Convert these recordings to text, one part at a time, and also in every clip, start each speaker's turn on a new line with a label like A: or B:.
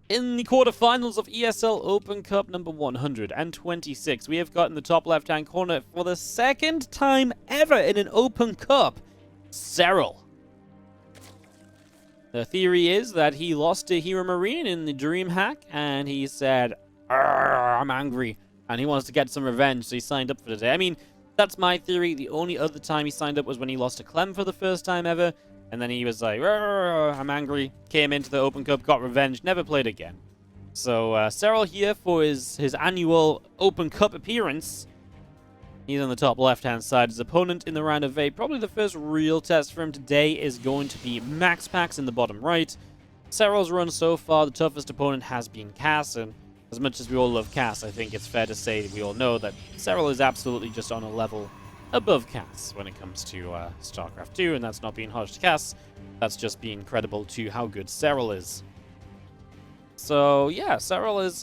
A: In the quarterfinals of ESL Open Cup number 126, we have got in the top left-hand corner for the second time ever in an Open Cup, Serral. The theory is that he lost to HeroMarine in the DreamHack, and he said, I'm angry, and he wants to get some revenge, so he signed up for today. I mean, that's my theory. The only other time he signed up was when he lost to Clem for the first time ever, and then he was like, I'm angry, came into the Open Cup, got revenge, never played again. So, Serral here for his annual Open Cup appearance. He's on the top left-hand side. His opponent in the round of 8, probably the first real test for him today, is going to be MaxPax in the bottom right. Serral's run so far, the toughest opponent has been Cass, and as much as we all love Cass, I think it's fair to say we all know that Serral is absolutely just on a level above Cass when it comes to StarCraft 2, and that's not being harsh to Cass, that's just being credible to how good Serral is. So yeah, Serral is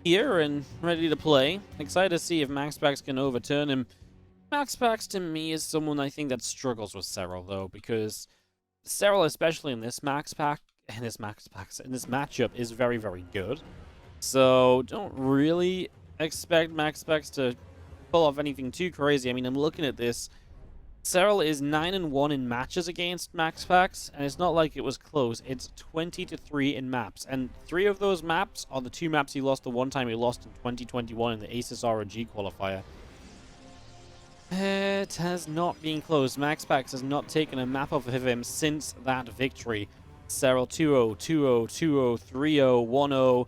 A: here and ready to play. Excited to see if MaxPax can overturn him. MaxPax to me is someone I think that struggles with Serral though, because Serral, especially in this matchup, is very, very good. So don't really expect MaxPax to pull off anything too crazy. I mean, I'm looking at this. Serral is 9-1 in matches against MaxPax, and it's not like it was close. It's 20-3 in maps, and 3 of those maps are the 2 maps he lost the one time he lost in 2021 in the Aces ROG qualifier. It has not been close. MaxPax has not taken a map off of him since that victory. Serral 2-0, 2-0, 2-0, 3-0, 1-0,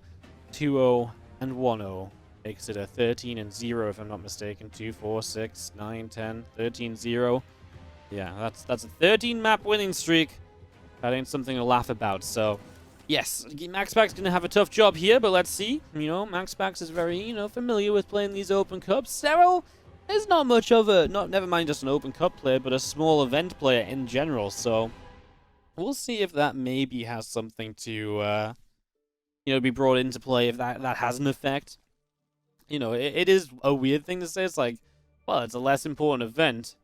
A: 2-0, and 1-0. Makes it a 13-0 if I'm not mistaken. 2, 4, 6, 9, 10, 13-0. Yeah, that's a 13-map winning streak. That ain't something to laugh about. So, yes, MaxPax gonna have a tough job here, but let's see. You know, MaxPax is very, familiar with playing these Open Cups. Serral is not much of a, never mind just an Open Cup player, but a small event player in general. So, we'll see if that maybe has something to, be brought into play, if that has an effect. It is a weird thing to say. It's like, well, it's a less important event.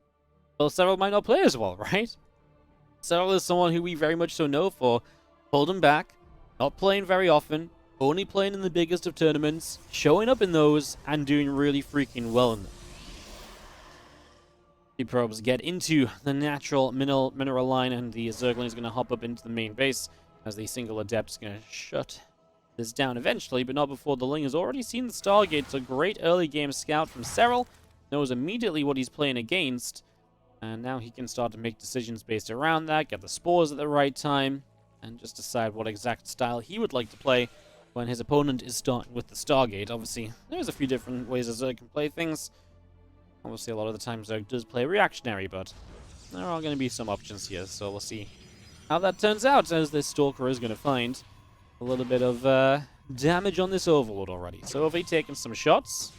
A: Well, Serral might not play as well, right? Serral is someone who we very much so know for holding back, not playing very often, only playing in the biggest of tournaments, showing up in those, and doing really freaking well in them. The probes get into the natural mineral line, and the Zergling is going to hop up into the main base as the single adept is going to shut this down eventually, but not before the Ling has already seen the Stargate. It's a great early game scout from Serral. Knows immediately what he's playing against, and now he can start to make decisions based around that, get the spores at the right time, and just decide what exact style he would like to play when his opponent is starting with the Stargate. Obviously, there's a few different ways Zerg can play things. Obviously, a lot of the time Zerg does play reactionary, but there are going to be some options here, so we'll see how that turns out, as this Stalker is going to find a little bit of damage on this Overlord already. So Overly taking some shots.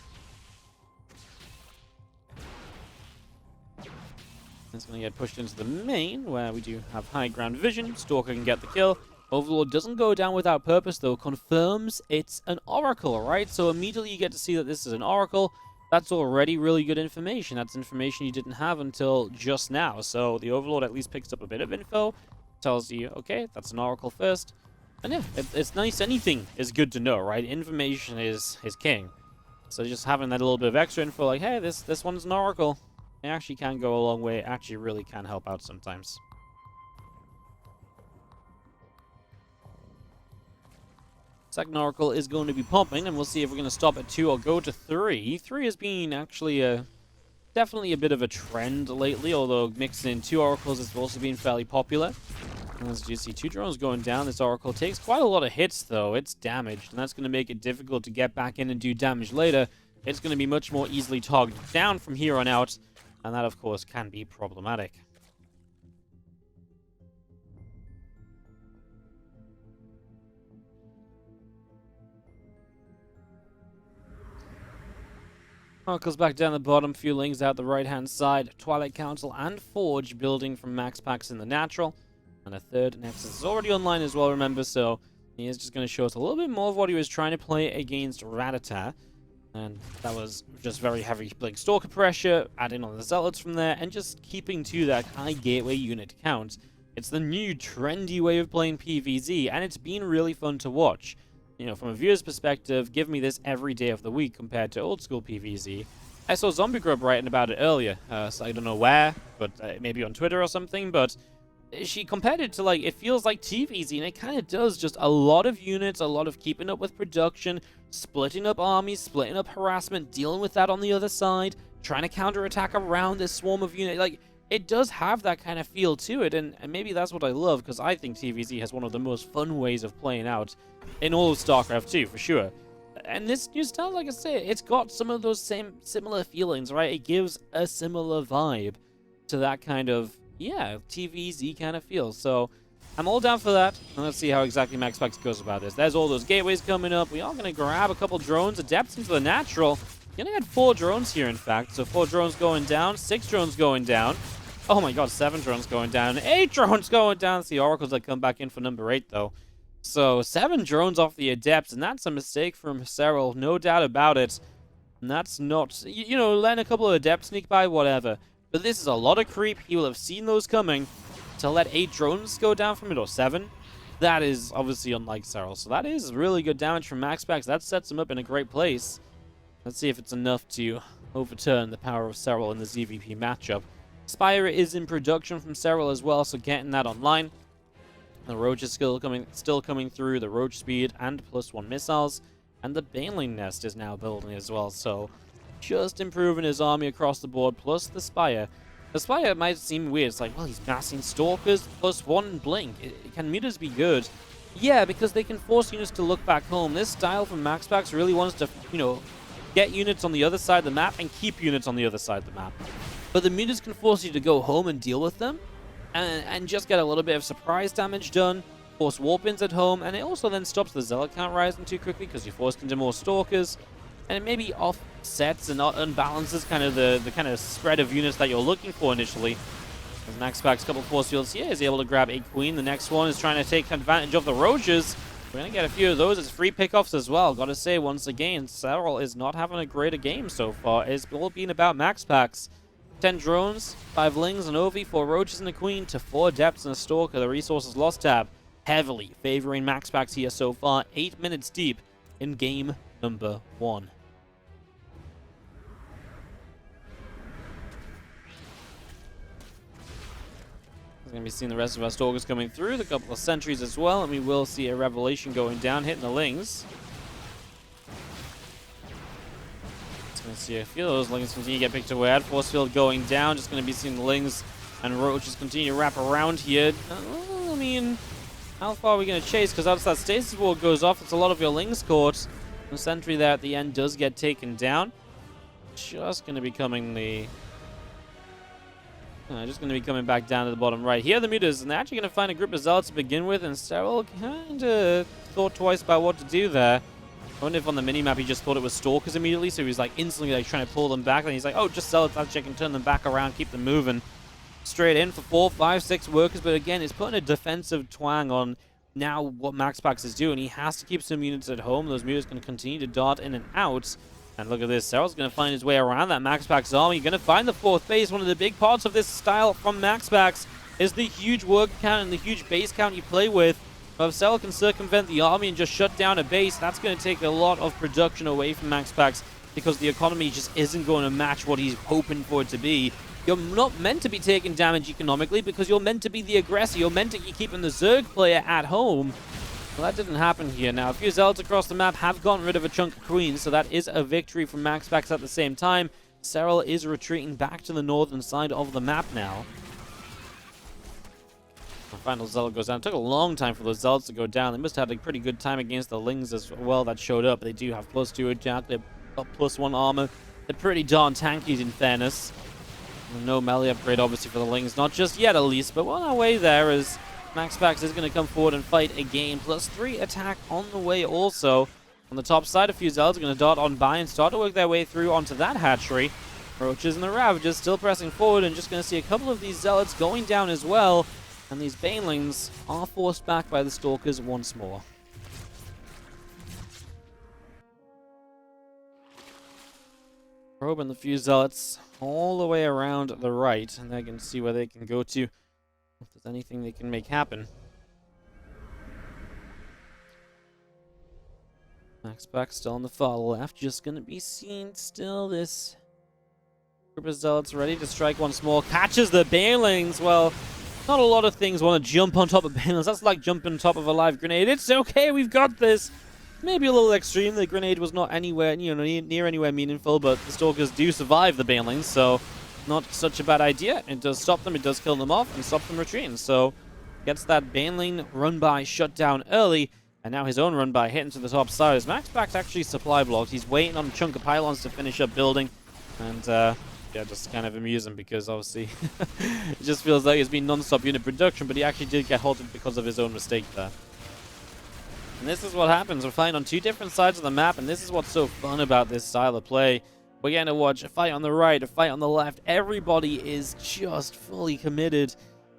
A: It's going to get pushed into the main, where we do have high ground vision. Stalker can get the kill. Overlord doesn't go down without purpose, though. Confirms it's an Oracle, right? So immediately you get to see that this is an Oracle. That's already really good information. That's information you didn't have until just now. So the Overlord at least picks up a bit of info. Tells you, okay, that's an Oracle first. And yeah, it's nice. Anything is good to know, right? Information is king. So just having that little bit of extra info, like, hey, this one's an Oracle, it actually can go a long way. It actually really can help out sometimes. Second Oracle is going to be pumping, and we'll see if we're going to stop at 2 or go to 3. 3 has been actually definitely a bit of a trend lately, although mixing in 2 Oracles has also been fairly popular. As you see, 2 drones going down. This Oracle takes quite a lot of hits, though. It's damaged, and that's going to make it difficult to get back in and do damage later. It's going to be much more easily targeted down from here on out, and that, of course, can be problematic. Oracle's back down the bottom, few Lings out the right-hand side. Twilight Council and Forge building from MaxPax in the natural. And a third Nexus is already online as well, remember, so he is just going to show us a little bit more of what he was trying to play against Ratata. And that was just very heavy Blink Stalker pressure, adding on the Zealots from there, and just keeping to that high gateway unit count. It's the new trendy way of playing PvZ, and it's been really fun to watch. You know, from a viewer's perspective, give me this every day of the week compared to old school PvZ. I saw Zombie Grub writing about it earlier, so I don't know where, but maybe on Twitter or something, but she compared it to, like, it feels like TvZ, and it kind of does. Just a lot of units, a lot of keeping up with production, splitting up armies, splitting up harassment, dealing with that on the other side, trying to counterattack around this swarm of units. Like, it does have that kind of feel to it, and maybe that's what I love, because I think TvZ has one of the most fun ways of playing out in all of StarCraft 2, for sure. And this new style, like I say, it's got some of those similar feelings, right? It gives a similar vibe to that kind of, yeah, TvZ kind of feel. So I'm all down for that. And let's see how exactly MaxPax goes about this. There's all those gateways coming up. We are going to grab a couple drones, adepts into the natural. Gonna get 4 drones here, in fact. So 4 drones going down, 6 drones going down. Oh my god, 7 drones going down, 8 drones going down. It's the oracles that come back in for number 8, though. So 7 drones off the adepts, and that's a mistake from Serral, no doubt about it. And that's not, you know, letting a couple of adepts sneak by, whatever. But this is a lot of creep. He will have seen those coming. To let 8 drones go down from it, or 7, that is obviously unlike Serral. So that is really good damage from MaxPax. That sets him up in a great place. Let's see if it's enough to overturn the power of Serral in the ZVP matchup. Spire is in production from Serral as well, so getting that online. The Roach is still coming through, the Roach speed and +1 missiles, and the Baneling Nest is now building as well, so just improving his army across the board, plus the Spire. The Spire might seem weird, it's like, well, he's massing Stalkers, +1 Blink. Can meters be good? Yeah, because they can force units to look back home. This style from MaxPax really wants to, you know, get units on the other side of the map and keep units on the other side of the map. But the meters can force you to go home and deal with them, and just get a little bit of surprise damage done, force warp-ins at home, and it also then stops the Zealot count rising too quickly because you're forced into more Stalkers, and it maybe offsets and unbalances kind of the kind of spread of units that you're looking for initially. As MaxPax, couple force fields here, is able to grab a Queen. The next one is trying to take advantage of the Roaches. We're going to get a few of those as free pickoffs as well. Gotta say, once again, Serral is not having a greater game so far. It's all been about MaxPax. 10 drones, 5 Lings, an Ovi, 4 Roaches and a Queen, to 4 Adepts and a Stalker. The Resources Lost tab heavily favoring MaxPax here so far. 8 minutes deep in game number 1. We're going to be seeing the rest of our Stalkers coming through, the couple of Sentries as well, and we will see a Revelation going down, hitting the Lings. Going to see a few of those Lings continue to get picked away at. Force field going down. Just going to be seeing the Lings and Roaches continue to wrap around here. I mean, how far are we going to chase? Because once that stasis ward goes off, it's a lot of your Lings caught. The sentry there at the end does get taken down. Just going to be coming the... just going to be coming back down to the bottom right. Here are the meters, and they're actually going to find a group of Zealots to begin with, and Serral kind of thought twice about what to do there. I wonder if on the minimap he just thought it was Stalkers immediately, so he was like instantly like trying to pull them back, and he's like, oh, just Zealots, actually I can turn them back around, keep them moving. Straight in for 4, 5, 6 workers, but again, it's putting a defensive twang on now what MaxPax is doing. He has to keep some units at home. Those meters can continue to dart in and out. And look at this, Serral's going to find his way around that MaxPax army. Going to find the 4th base. One of the big parts of this style from MaxPax is the huge work count and the huge base count you play with. But if Serral can circumvent the army and just shut down a base, that's going to take a lot of production away from MaxPax, because the economy just isn't going to match what he's hoping for it to be. You're not meant to be taking damage economically because you're meant to be the aggressor. You're meant to be keeping the Zerg player at home. Well, that didn't happen here. Now, a few Zealots across the map have gotten rid of a chunk of Queens, so that is a victory from MaxPax at the same time. Serral is retreating back to the northern side of the map now. The final Zealot goes down. It took a long time for those Zealots to go down. They must have had a pretty good time against the Lings as well that showed up. They do have +2 attack. They've got +1 armor. They're pretty darn tanky, in fairness. No melee upgrade, obviously, for the Lings. Not just yet, at least, but we're on our way there, as MaxPax is going to come forward and fight again. +3 attack on the way also. On the top side, a few Zealots are going to dart on by and start to work their way through onto that hatchery. Roaches and the Ravagers still pressing forward, and just going to see a couple of these Zealots going down as well. And these Banelings are forced back by the Stalkers once more. Probing the few Zealots all the way around the right, and they're going to see where they can go to. If there's anything they can make happen. MaxPax still on the far left. Just going to be seen still. This group of zealots ready to strike once more. Catches the Banelings. Well, not a lot of things want to jump on top of Banelings. That's like jumping on top of a live grenade. It's okay. We've got this. Maybe a little extreme. The grenade was not anywhere, near anywhere meaningful, but the Stalkers do survive the Banelings, so not such a bad idea. It does stop them. It does kill them off and stop them retreating. So gets that Baneling run-by shut down early. And now his own run-by hitting to the top side. As MaxPax actually supply blocked. He's waiting on a chunk of pylons to finish up building. And, yeah, just kind of amusing because obviously it just feels like it's been non-stop unit production, but he actually did get halted because of his own mistake there. And this is what happens. We're fighting on two different sides of the map, and this is what's so fun about this style of play. We're getting to watch a fight on the right, a fight on the left. Everybody is just fully committed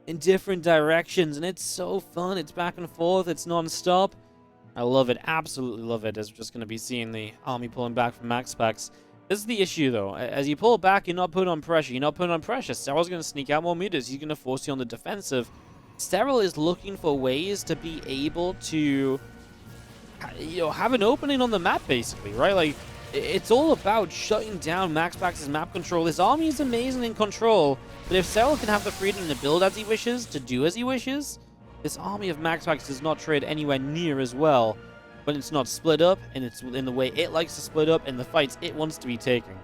A: in different directions, and it's so fun. It's back and forth. It's non-stop. I love it. Absolutely love it. As we're just going to be seeing the army pulling back from MaxPax. This is the issue, though. As you pull back, you're not putting on pressure. You're not putting on pressure. Serral's going to sneak out more meters. He's going to force you on the defensive. Serral is looking for ways to be able to, have an opening on the map, basically, right? Like, it's all about shutting down MaxPax's map control. This army is amazing in control, but if Serral can have the freedom to build as he wishes, to do as he wishes, this army of MaxPax does not trade anywhere near as well, but it's not split up, and it's in the way it likes to split up in the fights it wants to be taking.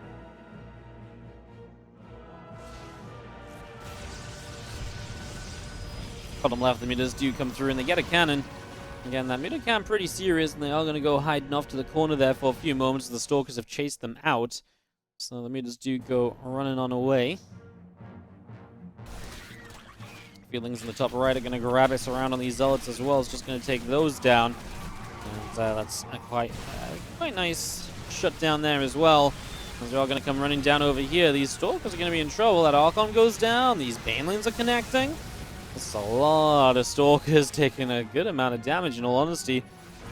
A: Bottom left, the meters do come through, and they get a cannon. Again, that meter cam pretty serious, and they are going to go hiding off to the corner there for a few moments. The Stalkers have chased them out, so the meters do go running on away. Feelings in the top right are going to grab us around on these Zealots as well. It's just going to take those down. And that's a quite nice shutdown there as well. As they're all going to come running down over here. These Stalkers are going to be in trouble. That Archon goes down. These Banelings are connecting. This is a lot of Stalkers taking a good amount of damage, in all honesty.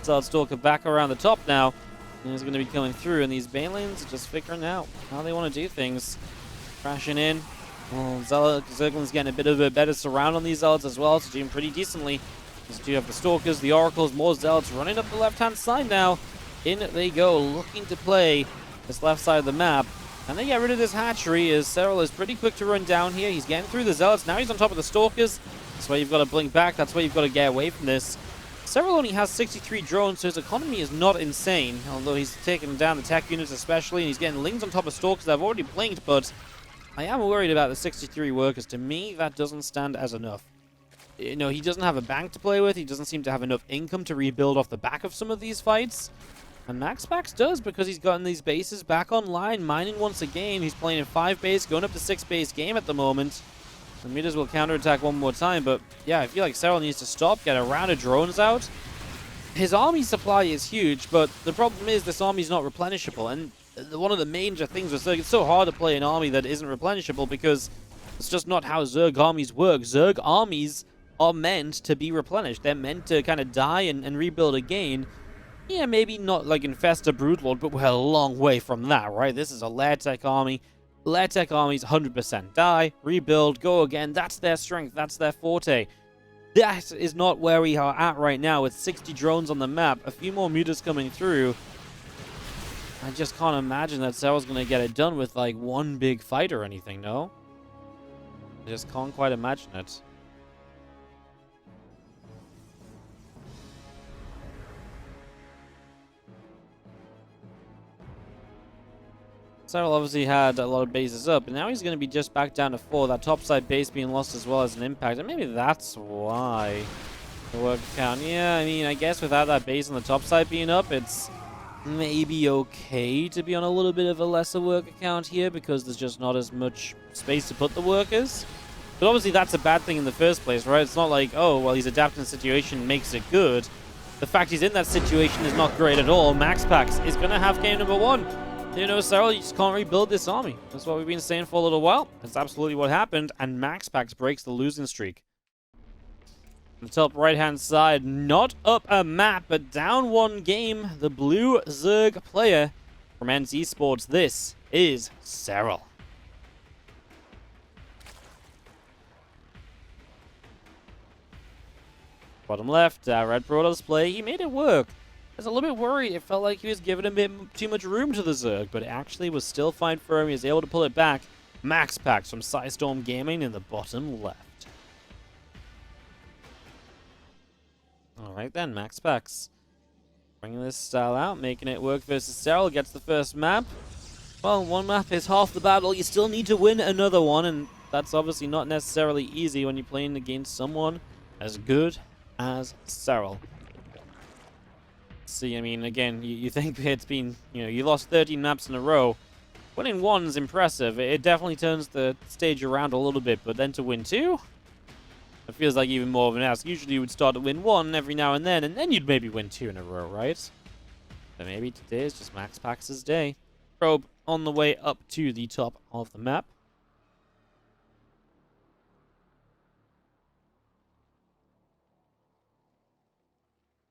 A: Zealot Stalker back around the top now. And he's going to be coming through. And these Banelings are just figuring out how they want to do things. Crashing in. Well, Zerglin's getting a bit of a better surround on these Zealots as well, so doing pretty decently. As do have the Stalkers, the Oracles, more Zealots running up the left-hand side now. In they go, looking to play this left side of the map. And they get rid of this hatchery, as Serral is pretty quick to run down here. He's getting through the Zealots. Now he's on top of the Stalkers. That's why you've got to blink back. That's why you've got to get away from this. Serral only has 63 drones, so his economy is not insane. Although he's taking down the tech units especially, and he's getting lings on top of Stalkers that have already blinked, but I am worried about the 63 workers. To me, that doesn't stand as enough. He doesn't have a bank to play with. He doesn't seem to have enough income to rebuild off the back of some of these fights. And MaxPax does, because he's gotten these bases back online, mining once again. He's playing in 5 base, going up to 6 base game at the moment. The meters will counterattack one more time, but yeah, I feel like Serral needs to stop, get a round of drones out. His army supply is huge, but the problem is this army is not replenishable. And one of the major things with Zerg, it's so hard to play an army that isn't replenishable because it's just not how Zerg armies work. Zerg armies are meant to be replenished. They're meant to kind of die and rebuild again. Yeah, maybe not like Infesta Broodlord, but we're a long way from that, right? This is a Lairtech army. Lairtech armies 100% die, rebuild, go again. That's their strength. That's their forte. That is not where we are at right now with 60 drones on the map. A few more mutas coming through. I just can't imagine that Serral's going to get it done with like one big fight or anything, no? I just can't quite imagine it. Serral obviously had a lot of bases up, and now he's going to be just back down to 4. That topside base being lost as well as an impact, and maybe that's why the work count. Yeah, I mean, I guess without that base on the top side being up, it's maybe okay to be on a little bit of a lesser work account here because there's just not as much space to put the workers. But obviously that's a bad thing in the first place, right? It's not like, oh, well, he's adapting the situation makes it good. The fact he's in that situation is not great at all. MaxPax is going to have game number 1. Serral, you just can't rebuild this army. That's what we've been saying for a little while. That's absolutely what happened, and MaxPax breaks the losing streak. On the top right-hand side, not up a map, but down 1 game. The blue Zerg player from eSports. This is Serral. Bottom left, Red Protoss play. He made it work. I was a little bit worried. It felt like he was giving a bit too much room to the Zerg, but it actually was still fine for him. He was able to pull it back. MaxPax from Storm Gaming in the bottom left. Alright then, MaxPax. Bringing this style out, making it work versus Serral. Gets the first map. Well, one map is half the battle. You still need to win another one, and that's obviously not necessarily easy when you're playing against someone as good as Serral. See, I mean, again, you think it's been, you lost 13 maps in a row. Winning one is impressive. It definitely turns the stage around a little bit, but then to win two? It feels like even more of an ask. Usually you would start to win one every now and then you'd maybe win two in a row, right? But maybe today is just MaxPax's day. Probe on the way up to the top of the map.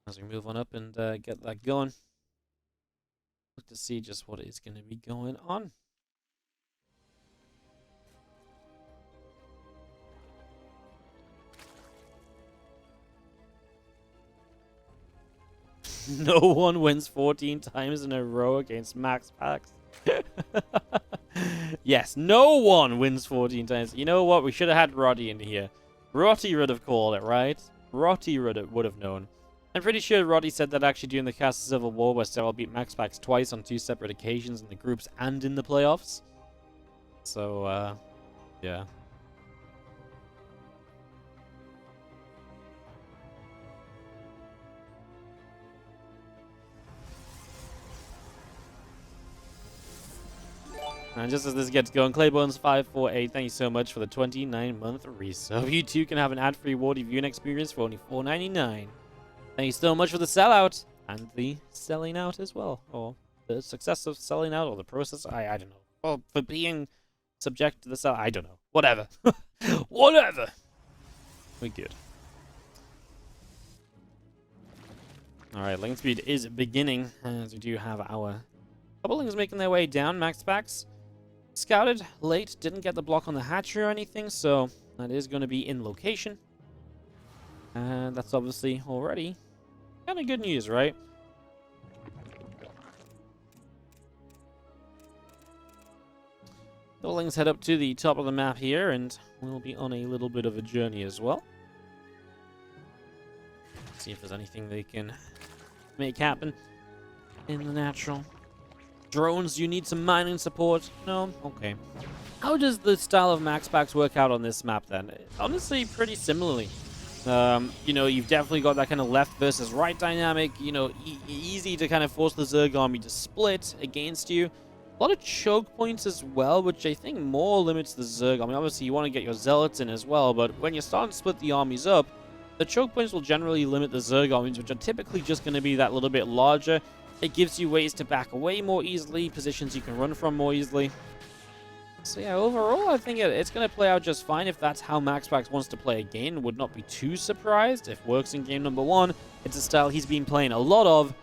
A: As we move on up and get that going. Look to see just what is going to be going on. No one wins 14 times in a row against MaxPax. Yes, no one wins 14 times. You know what? We should have had Roddy in here. Roddy would have called it, right? Roddy would have known. I'm pretty sure Roddy said that actually during the Cast of Civil War, where Serral beat MaxPax twice on two separate occasions in the groups and in the playoffs. So, yeah. And just as this gets going, Claybones548, thank you so much for the 29-month resub. You too can have an ad-free WardiTV viewing experience for only $4.99. Thank you so much for the sellout and the selling out as well, or the success of selling out, or the process. I don't know. Well, for being subject to the sell, I don't know. Whatever. Whatever. We're good. All right, lane speed is beginning as we do have our couple things making their way down. MaxPax scouted late, didn't get the block on the hatchery or anything, so that is going to be in location. And that's obviously already kind of good news, right? Let's head up to the top of the map here, and we'll be on a little bit of a journey as well. See if there's anything they can make happen in the natural. Drones, you need some mining support? No? Okay. How does the style of MaxPax work out on this map then? Honestly, pretty similarly. You've definitely got that kind of left versus right dynamic, easy to kind of force the Zerg army to split against you. A lot of choke points as well, which I think more limits the Zerg. I mean, obviously you want to get your Zealots in as well, but when you're starting to split the armies up, the choke points will generally limit the Zerg armies, which are typically just going to be that little bit larger. It gives you ways to back away more easily, positions you can run from more easily. So yeah, overall, I think it's going to play out just fine if that's how MaxPax wants to play again. Would not be too surprised if works in game number one. It's a style he's been playing a lot of.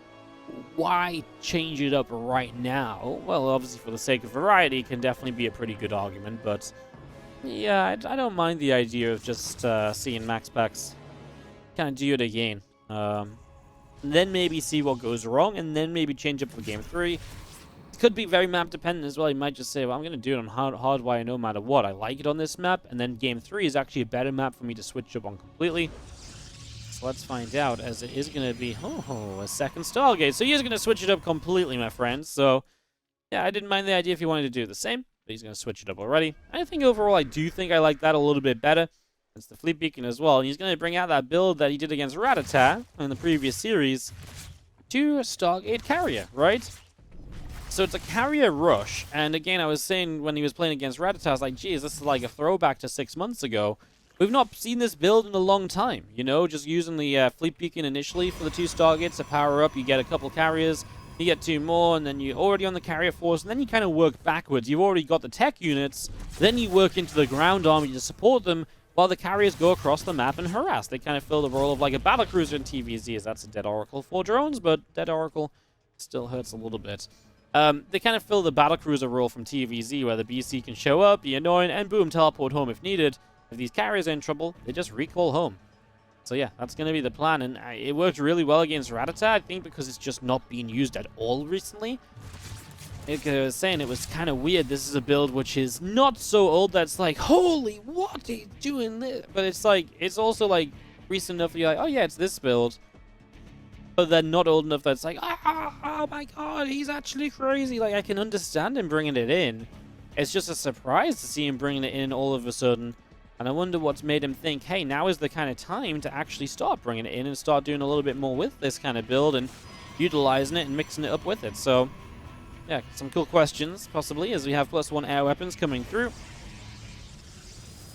A: Why change it up right now? Well, obviously for the sake of variety, can definitely be a pretty good argument, but yeah, I don't mind the idea of just seeing MaxPax kind of do it again. Then maybe see what goes wrong, and then maybe change up for game 3. Could be very map dependent as well. You might just say, well, I'm going to do it on hardwire no matter what. I like it on this map, and then game 3 is actually a better map for me to switch up on completely. So let's find out, as it is going to be, a second Stargate. So he's going to switch it up completely, my friends. So yeah, I didn't mind the idea if he wanted to do the same, but he's going to switch it up already. I think overall, I do think I like that a little bit better. It's the Fleet Beacon as well, and he's going to bring out that build that he did against Ratata in the previous series to Stargate Carrier, right? So it's a carrier rush, and again, I was saying when he was playing against Ratata, I was like, geez, this is like a throwback to 6 months ago. We've not seen this build in a long time, just using the Fleet Beacon initially for the 2 Stargates to power up. You get a couple carriers, you get 2 more, and then you're already on the carrier force, and then you kind of work backwards. You've already got the tech units, then you work into the ground army to support them, while the carriers go across the map and harass. They kind of fill the role of like a battlecruiser in TvZ, as that's a dead Oracle for drones, but dead Oracle still hurts a little bit. They kind of fill the battlecruiser role from TvZ, where the BC can show up, be annoying, and boom, teleport home if needed. If these carriers are in trouble, they just recall home. So yeah, that's going to be the plan, and it worked really well against Rattata, I think, because it's just not being used at all recently. Like I was saying, it was kind of weird. This is a build which is not so old that's like, holy, what are you doing this? But it's like, it's also like recent enough that you're like, oh yeah, it's this build. But then not old enough that's like, oh my god, he's actually crazy. Like, I can understand him bringing it in. It's just a surprise to see him bringing it in all of a sudden. And I wonder what's made him think, hey, now is the kind of time to actually start bringing it in and start doing a little bit more with this kind of build and utilizing it and mixing it up with it. So yeah, some cool questions, possibly, as we have +1 air weapons coming through.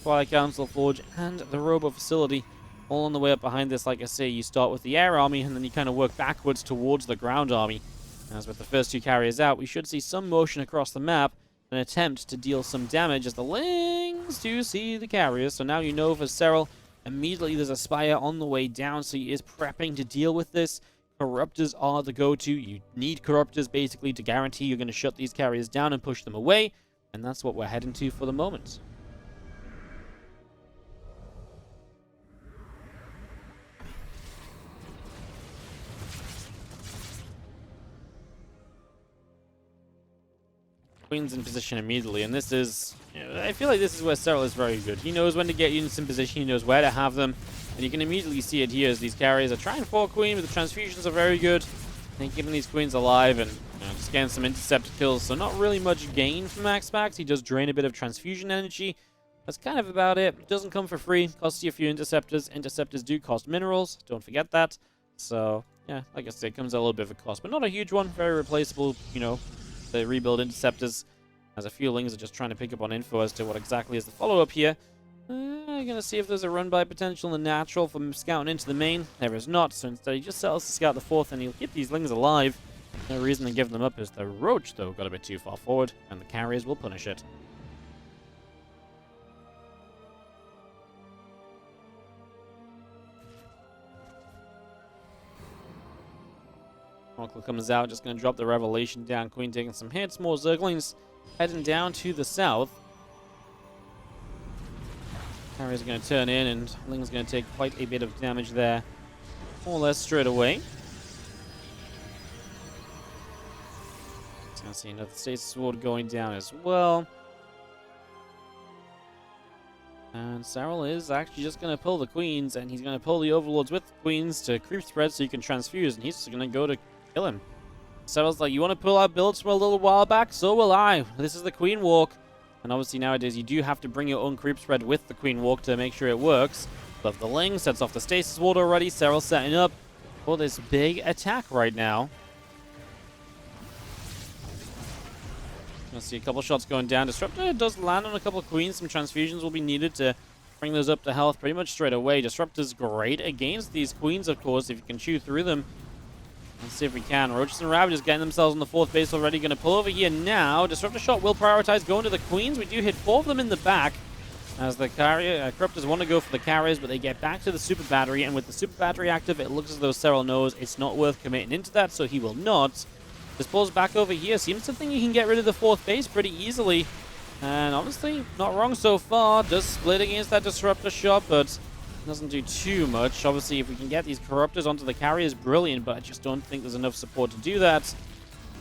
A: Twilight Council Forge and the Robo Facility all on the way up behind this. Like I say, you start with the air army, and then you kind of work backwards towards the ground army. As with the first 2 carriers out, we should see some motion across the map, an attempt to deal some damage as the Lings do see the carriers. So now you know for Serral, immediately there's a Spire on the way down, so he is prepping to deal with this. Corruptors are the go-to. You need Corruptors, basically, to guarantee you're going to shut these carriers down and push them away. And that's what we're heading to for the moment. Queen's in position immediately, and this is... I feel like this is where Serral is very good. He knows when to get units in position, he knows where to have them. And you can immediately see it here as these carriers are trying for Queen, but the transfusions are very good. And keeping these Queens alive and just getting some interceptor kills. So not really much gain from MaxPax. He does drain a bit of transfusion energy. That's kind of about it. It doesn't come for free. Costs you a few interceptors. Interceptors do cost minerals. Don't forget that. So, yeah, like I said, it comes at a little bit of a cost. But not a huge one. Very replaceable, you know, the rebuild interceptors. As a few Lings are just trying to pick up on info as to what exactly is the follow-up here. I'm going to see if there's a run-by potential in the natural from scouting into the main. There is not, so instead he just settles to scout the 4th, and he'll keep these Lings alive. No reason to give them up as the Roach, though, got a bit too far forward, and the carriers will punish it. Oracle comes out, just going to drop the Revelation down. Queen taking some hits, more Zerglings heading down to the south. Carriers are going to turn in, and Ling's going to take quite a bit of damage there, more or less straight away. Going to see another Stasis Sword going down as well. And Serral is actually just going to pull the Queens, and he's going to pull the Overlords with the Queens to creep spread so you can transfuse, and he's just going to go to kill him. Serral's like, you want to pull out builds from a little while back? So will I. This is the Queen Walk. And obviously nowadays you do have to bring your own creep spread with the Queen Walk to make sure it works. But the Ling sets off the Stasis Ward already. Serral setting up for this big attack right now. Gonna see a couple shots going down. Disruptor does land on a couple of Queens. Some transfusions will be needed to bring those up to health pretty much straight away. Disruptor's great against these Queens, of course, if you can chew through them. Let's see if we can. Roaches and Ravages getting themselves on the 4th base already. Going to pull over here now. Disruptor shot will prioritize going to the Queens. We do hit 4 of them in the back as the carrier Corruptors want to go for the carriers, but they get back to the Super Battery. And with the Super Battery active, it looks as though Serral knows it's not worth committing into that, so he will not. This pulls back over here. Seems to think he can get rid of the 4th base pretty easily. And honestly, not wrong so far. Does split against that Disruptor shot, but doesn't do too much. Obviously, if we can get these Corruptors onto the carriers, brilliant, but I just don't think there's enough support to do that.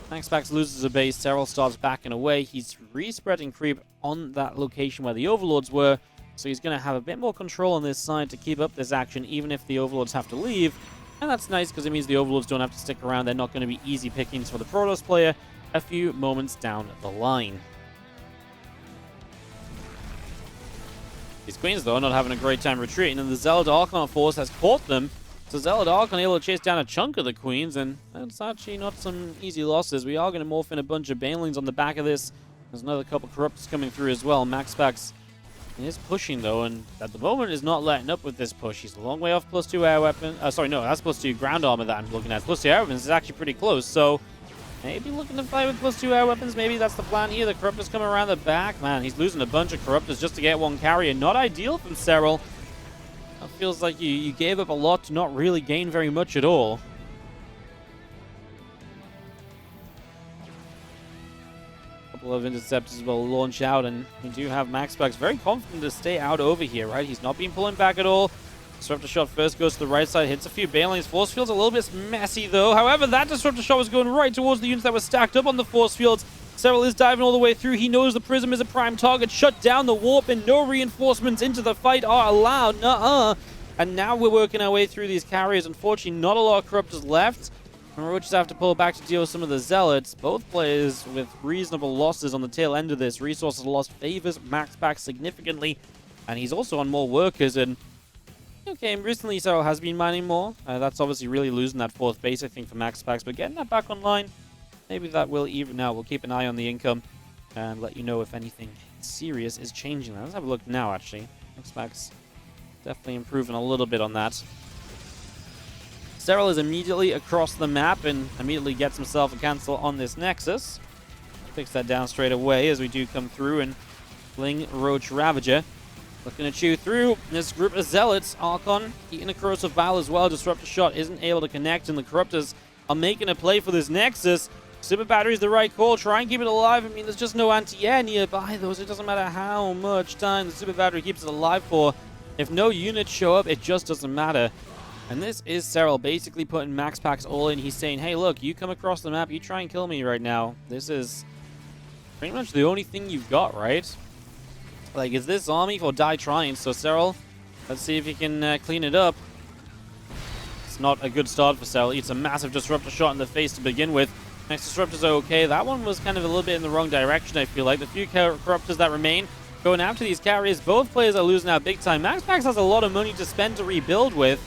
A: MaxPax loses a base. Serral starts backing away. He's re-spreading creep on that location where the Overlords were, so he's going to have a bit more control on this side to keep up this action, even if the Overlords have to leave. And that's nice, because it means the Overlords don't have to stick around. They're not going to be easy pickings for the Protoss player a few moments down the line. These Queens, though, are not having a great time retreating, and the Zealot Archon force has caught them. So Zealot Archon able to chase down a chunk of the Queens, and that's actually not some easy losses. We are going to morph in a bunch of Banelings on the back of this. There's another couple Corruptors coming through as well. MaxPax is pushing, though, and at the moment is not letting up with this push. He's a long way off +2 air weapon. Sorry, no, that's +2 ground armor that I'm looking at. +2 air weapons is actually pretty close, so maybe looking to fight with +2 air weapons. Maybe that's the plan here. The Corruptors come around the back. Man, he's losing a bunch of Corruptors just to get one carrier. Not ideal from Serral. It feels like you gave up a lot to not really gain very much at all. A couple of interceptors will launch out, and we do have MaxPax very confident to stay out over here, right? He's not been pulling back at all. Disruptor shot first goes to the right side, hits a few banelings. Force field's a little bit messy though. However, that disruptor shot was going right towards the units that were stacked up on the force fields. Serral is diving all the way through. He knows the prism is a prime target. Shut down the warp, and no reinforcements into the fight are allowed. And now we're working our way through these carriers. Unfortunately, not a lot of corruptors left. And we'll just have to pull back to deal with some of the zealots. Both players with reasonable losses on the tail end of this. Resources lost favors MaxPax significantly, and he's also on more workers. And okay, recently Serral has been mining more. That's obviously really losing that fourth base, I think, for MaxPax. But getting that back online, maybe that will even out. We'll keep an eye on the income and let you know if anything serious is changing. Let's have a look now, actually. MaxPax definitely improving a little bit on that. Serral is immediately across the map and immediately gets himself a cancel on this Nexus. Fix that down straight away as we do come through and fling Roach Ravager. Looking to chew through this group of zealots. Archon eating a corrosive battle as well. Disruptor shot isn't able to connect, and the corruptors are making a play for this Nexus. Super battery is the right call. Try and keep it alive. I mean, there's just no anti-air nearby those. It doesn't matter how much time the super battery keeps it alive for. If no units show up, it just doesn't matter. And this is Serral basically putting MaxPax all in. He's saying, hey, look, you come across the map, you try and kill me right now. This is pretty much the only thing you've got, right? Like, is this army or die trying? So Serral, let's see if he can clean it up. It's not a good start for Serral. It's a massive disruptor shot in the face to begin with. Next disruptors are okay. That one was kind of a little bit in the wrong direction, I feel like. The few corruptors that remain going after these carriers, both players are losing out big time. MaxPax has a lot of money to spend to rebuild with.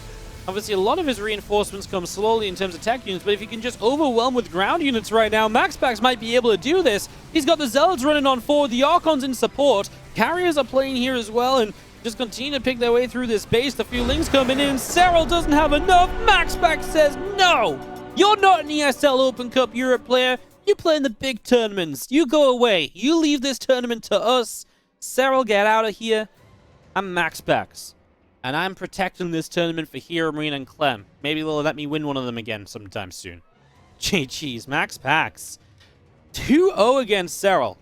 A: Obviously, a lot of his reinforcements come slowly in terms of tech units, but if he can just overwhelm with ground units right now, MaxPax might be able to do this. He's got the Zealots running on forward, the Archons in support. Carriers are playing here as well, and just continue to pick their way through this base. The few links coming in. Serral doesn't have enough. MaxPax says, no! You're not an ESL Open Cup Europe player. You play in the big tournaments. You go away. You leave this tournament to us. Serral, get out of here. I'm MaxPax. And I'm protecting this tournament for HeroMarine and Clem. Maybe they'll let me win one of them again sometime soon. GG's, MaxPax. 2-0 against Serral.